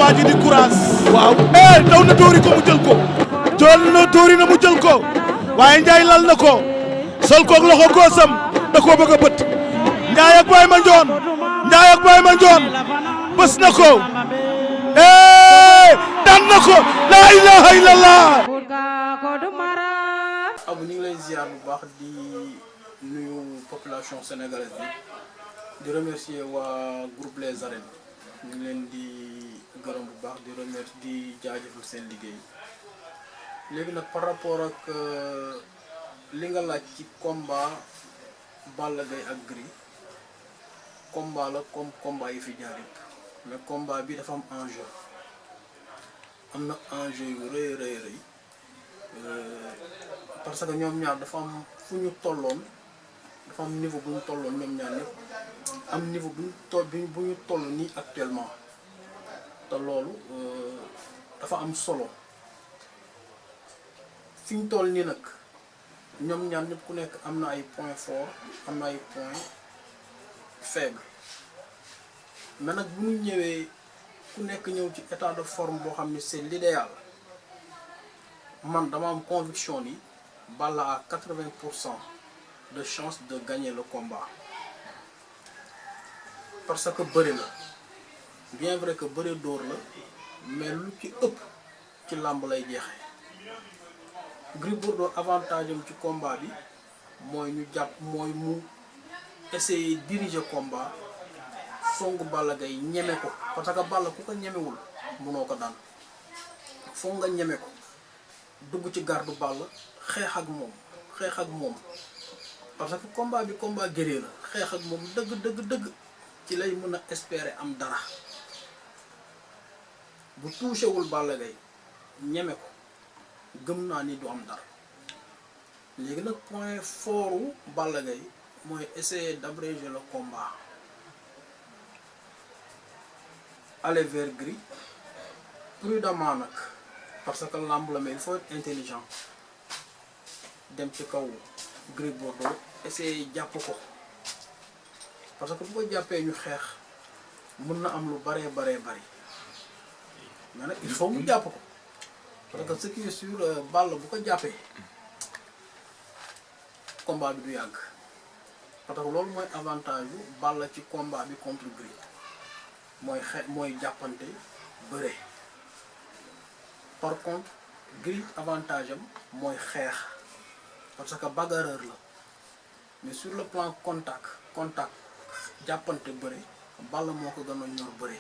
waa ji di courage. waaw daw na dóori ko mu jël ko. jël na dóori na mu jël ko. waaye Ndiaye lal na ko. sol koog loxo góosam da koo bëgg a bët. Ndiaye ak Baye Mandione. Ndiaye ak Baye Mandione. bës na ko. daan na ko. la ilaha illallah. Abou ñu ngi lay ziar bu baax di nuyu population sénégalaise bi di remercier waa groupe Les Arènes ñu ngi leen di gërëm bu baax di remercier di jaajëfal seen liggéey léegi nag par rapport ak li nga laaj ci combat Balla Gaye ak Gris combat la comme combat yi fi jaar yëpp mais combat bi dafa am enjeu am na enjeu yu rëy parce que ñoom ñaar dafa am fu ñu tolloon dafa am niveau bu ñu tolloon ñoom ñaar ñëpp am niveau bu ñu toll nii actuellement te loolu dafa am solo fi ñu toll nii nag ñoom ñaar ñëpp ku nekk am na ay points forts am na ay points faibles mais nag bu ñu ñëwee ku nekk ñëw ci état de forme boo xam ne c'est l'idéal man dama am conviction ni Balla a 80% de chance de gagner le combat parce que bëri la bien vrai que bëri dóor la mais lu ci ëpp ci làmb lay jeexee Gris Bordeaux avantage am ci combat bi mooy ñu jàpp mooy mu essayer diriger combat songu Balla Gaye ñeme ko parce que Balla ku ko ñemewul mënoo ko daan foog nga ñeme ko dugg ci garde Balla xeex ak moom parce que combat bi combat guerrier la xeex ak moom dëgg ci lay mën a espérer am dara bu touché wul Balla Gaye ñeme ko gëm naa ni du am dara léegi nag point fort wu Balla Gaye mooy essayer d'abréger le combat aller vers Gris prudemment nag parce que lamb la mais il faut être intelligent dem ci kaw Gris Bordeaux essayer jàpp ko parce que bu ko jàppee ñu xeex mën na am lu bari mais nag il faut mu jàpp ko parce que ce qui est sûr Balla bu ko jàppee combat bi du yàgg parce que loolu mooy avantage yu Balla ci combat bi contre Gris mooy jàppante bëre. Par contre Gris avantage am mooy xeex parce que bagarreur la mais sur le plan contact jàppante bëre Balla moo ko gën a ñor bëre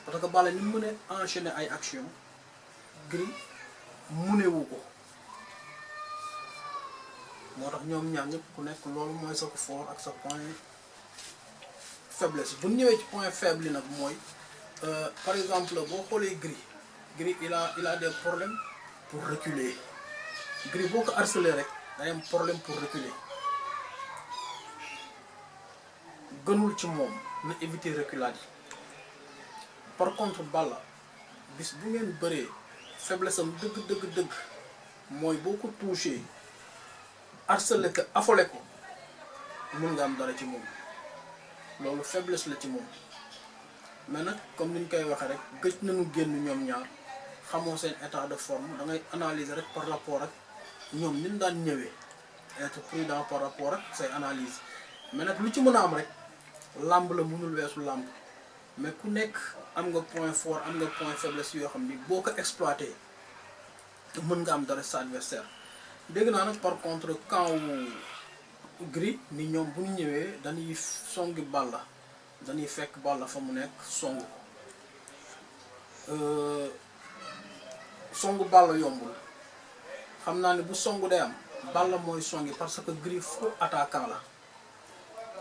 parce que Balla ni mu mën a enchaîner ay action Gris munewu ko moo tax ñoom ñaar ñëpp ku nekk loolu mooy sa fort ak sa point faiblesse bu ñëwee ci point faible yi nag mooy par exemple boo xoolee Gris il a des problèmes pour reculer Gris boo ko harcelé rek day am problème pour reculer gënul ci moom na éviter reculade yi par contre Balla bis bu ngeen bëree faiblesse am dëgg mooy boo ko touché harcelé ko affolé ko mun nga am dara ci moom loolu faiblesse la ci moom mais nag comme ni ñu koy waxee rek gëj nañu génn ñoom ñaar xamoo seen état de forme da ngay analyser rek par rapport ak ñoom ni mu daan ñëwee être prudent par rapport ak say analyse mais nag lu ci mën a am rek làmb la mënul weesu làmb mais ku nekk am nga point fort am nga point faiblesse yoo xam ni boo ko exploité mën nga am dara sa adversaire dégg naa nag par contre quand Gris ni ñoom bu ñu ñëwee dañuy songi Balla dañuy fekk Balla fa mu nekk songu songu Balla yombul xam naa ne bu songu day am Balla mooy songi parce que Gris faux attaquant la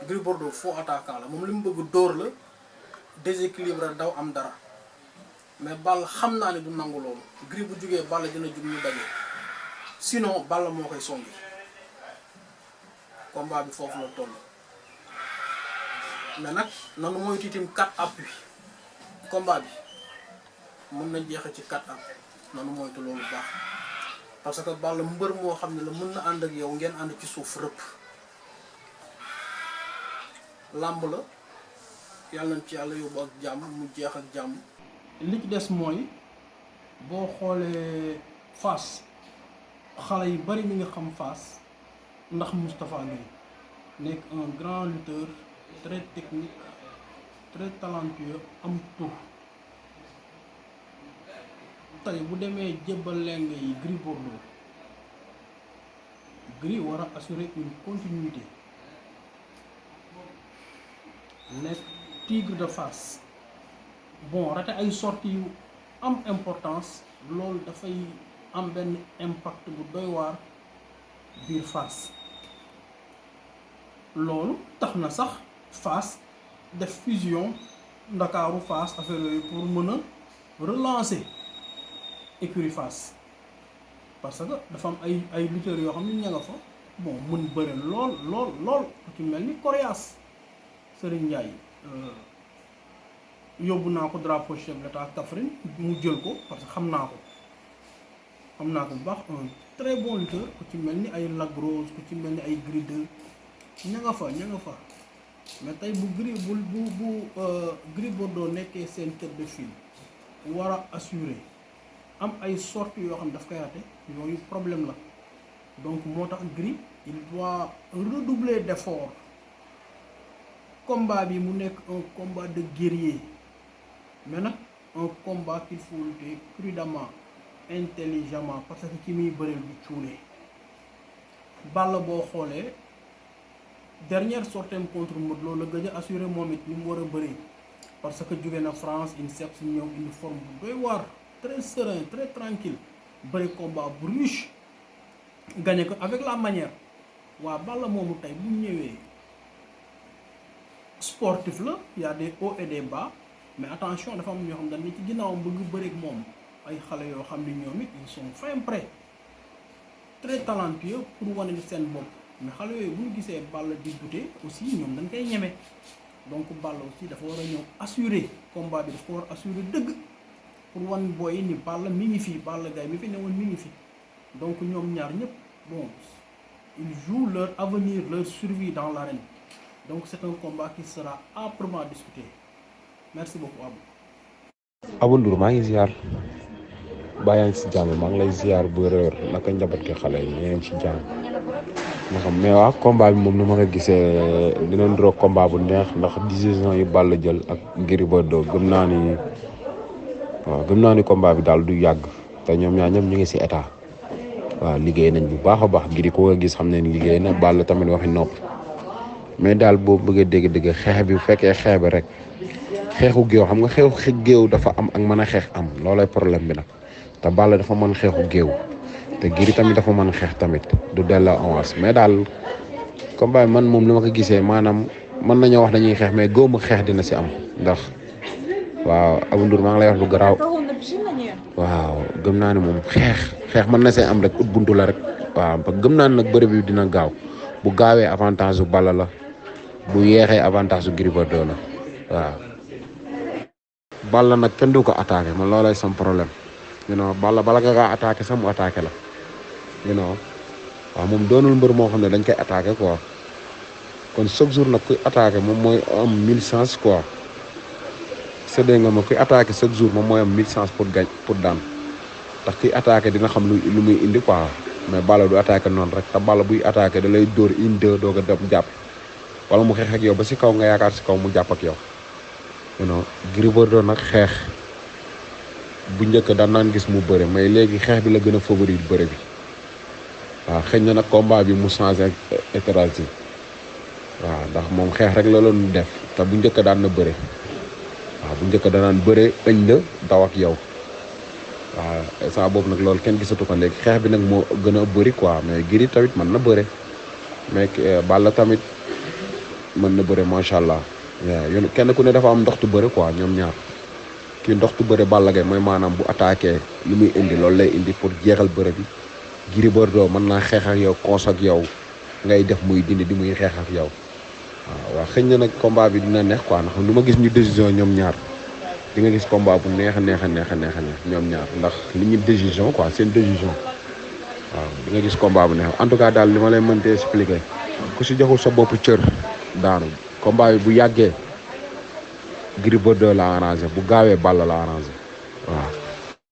Gris Bordeaux faux attaquant la moom li mu bëgg dóor la déséquilibre daw am dara mais Balla xam naa ne du nangu loolu Gris bu jugee Balla dina jug ñu daje sinon Balla moo koy songi combat bi foofu la toll mais nag nanu moytu itam 4 appuis combat bi mën na jeexe ci 4 appuis nanu moytu loolu baax parce que Balla mbër moo xam ne la mën na ànd ak yow ngeen ànd ci suuf rëpp làmb la yàlla nañ ci yàlla yóbbu ak jàmm mu jeex ak jàmm li ci des mooy boo xoolee Fass xale yu bari mi nga xam Fass ndax Moustapha Gueye nekk un grand lutteur très technique très talentueux am tout tey bu demee jébbal leng yi Gris Bordeaux Gris war a assurer une continuité nekk tigre de Fass bon rate ay sorties yu am importance loolu dafay am benn impact bu doy waar biir Fass loolu tax na sax Fass def fusion Ndakaaru Fass affaire yooyu pour mën a relancer écurie Fass parce que dafa am ay lutteurs yoo xam ne ña nga fa bon mën bëre lool ku ci mel ni Coriace Serigne Ndiaye yóbbu naa ko drapeau chef de l'État Kaffrine mu jël ko parce que xam naa ko bu baax un très bon lutteur ku ci mel ni ay Lac Rose ku ci mel ni ay Gris 2 ña nga fa mais tey bu Gris Bordeaux nekkee seen tête de file war a assurer am ay sorties yoo xam ne daf koy raté yooyu problème la donc moo tax Gris il doit redoubler d'efforts combat bi mu nekk un combat de guerrier mais nag un combat qu'il faut lutter prudemment intelligemment parce que ci muy bëreel bu cuune Balla boo xoolee dernière sortie contre Modou Lo la gëj a assuré moom it ni mu war a bëree parce que jóge na France INSEP ñëw une forme bu doy waar très serein très tranquille bëri combat bu riche gagné ko avec la manière waa Balla moomu tey bu ñëwee sportif la y a des hauts et des bas mais attention dafa am ñoo xam dañ ne ci ginnaawam bëgg bëreek moom ay xale yoo xam ne ñoom it ils sont fin prêts très talentueux pour wane ni seen bopp mais xale yooyu bu ñu gisee Balla di buté aussi ñoom dañ koy ñeme donc Balla aussi dafa war a ñëw assurer combat bi dafa ko war a assurer dëgg pour wan booy ni Balla mi ngi fi Balla Gaye mi fi newoon mi ngi fi donc ñoom ñaar ñëpp bon ils jouent leur avenir leur survie dans l'arène donc c'est un combat qui sera âprement discuté merci beaucoup Abou Ndour maa ngi ziar bàyyi ngi si jàmm maa ngi lay ziar bu rër naka njaboot gi xale yi ñeneen ci jàmm ma xam mais waa combat bi moom ni ma ko gisee dina ndroog combat bu neex ndax décision yi Balla jël ak Gris Bordeaux gëm naa ni combat bi daal du yàgg te ñoom ñaar ñëpp ñu ngi si état waaw liggéey nañ bu baax a baax Gris ko gis xam ne ni liggéey na Balla tamit waxi nopp mais daal boo bëggee dégg-dégg xeex bi bu fekkee xeex bi rek xeexu géew xam nga xeexu géew dafa am ak mën a xeex am loolay problème bi nag te Balla dafa mën xeexu géew te Gris tamit dafa mën xeex tamit du delloo avance mais daal combat bi man moom li ma ko gisee maanaam mën nañoo wax dañuy xeex mais góomu xeex dina si am ndax waaw Abou Ndour maa ngi lay wax lu garaaw waaw gëm naa ne moom xeex mën na see am rek ut buntu la rek waaw parce que gëm naa ne nag bëre bi dina gaaw bu gaawee avantage su Balla la bu yeexee avantage su Gris Bordeaux la waaw. Balla nag kenn du ko attaqué man loolay sam problème Balla bala nga kaa attaqué sax mu attaqué la waaw moom doonul mbër moo xam ne dañ koy attaqué quoi kon chaque jour nag kuy attaqué moom mooy am 1000 chance quoi séddee nga ma kuy attaqué chaque jour moom mooy am 1000 chance pour daan ndax kuy attaqué dina xam lu muy indi quoi mais Balla du attaqué noonu rek te Balla buy attaqué da lay dóor une deux doog a dem jàpp wala mu xeex ak yow ba si kaw nga yaakaar si kaw mu jàpp ak yow Gris Bordeaux nag xeex bu njëkk daan naan gis mu bëre mais léegi xeex bi la gën a favori bëre bi waaw xëy na nag combat bi mu changé ak étranger waaw ndax moom xeex rek la doon def te bu njëkk daan na bëre waaw bu njëkk danaan bëre ëñ la daw ak yow waaw instant boobu nag loolu kenn gisatu ko léegi xeex bi nag moo gën a bëri quoi mais Gris tamit mën na bëre mais Balla tamit mën na bëre macha allah waaw kenn ku ne dafa am ndoxtu bëre quoi ñoom ñaar kii ndoxtu bëre Balla Gaye mooy maanaam bu attaqué li muy indi loolu lay indi pour jeexal bëre bi Gris Bordeaux mën naa xeex ak yow cons ak yow ngay def muy dindi di muy xeex ak yow waaw xëy na nag combat bi dina neex quoi ndax lu ma gis ñu décision ñoom ñaar di nga gis combat bu neex a neex ñoom ñaar ndax li ñu décision quoi seen décision waaw di nga gis combat bu neex en tout cas daal li ma lay mënte expliquer ku si joxul sa bopp cër daanu combat bi bu yàggee Gris Bordeaux la arrangé bu gaawee Balla la arrangé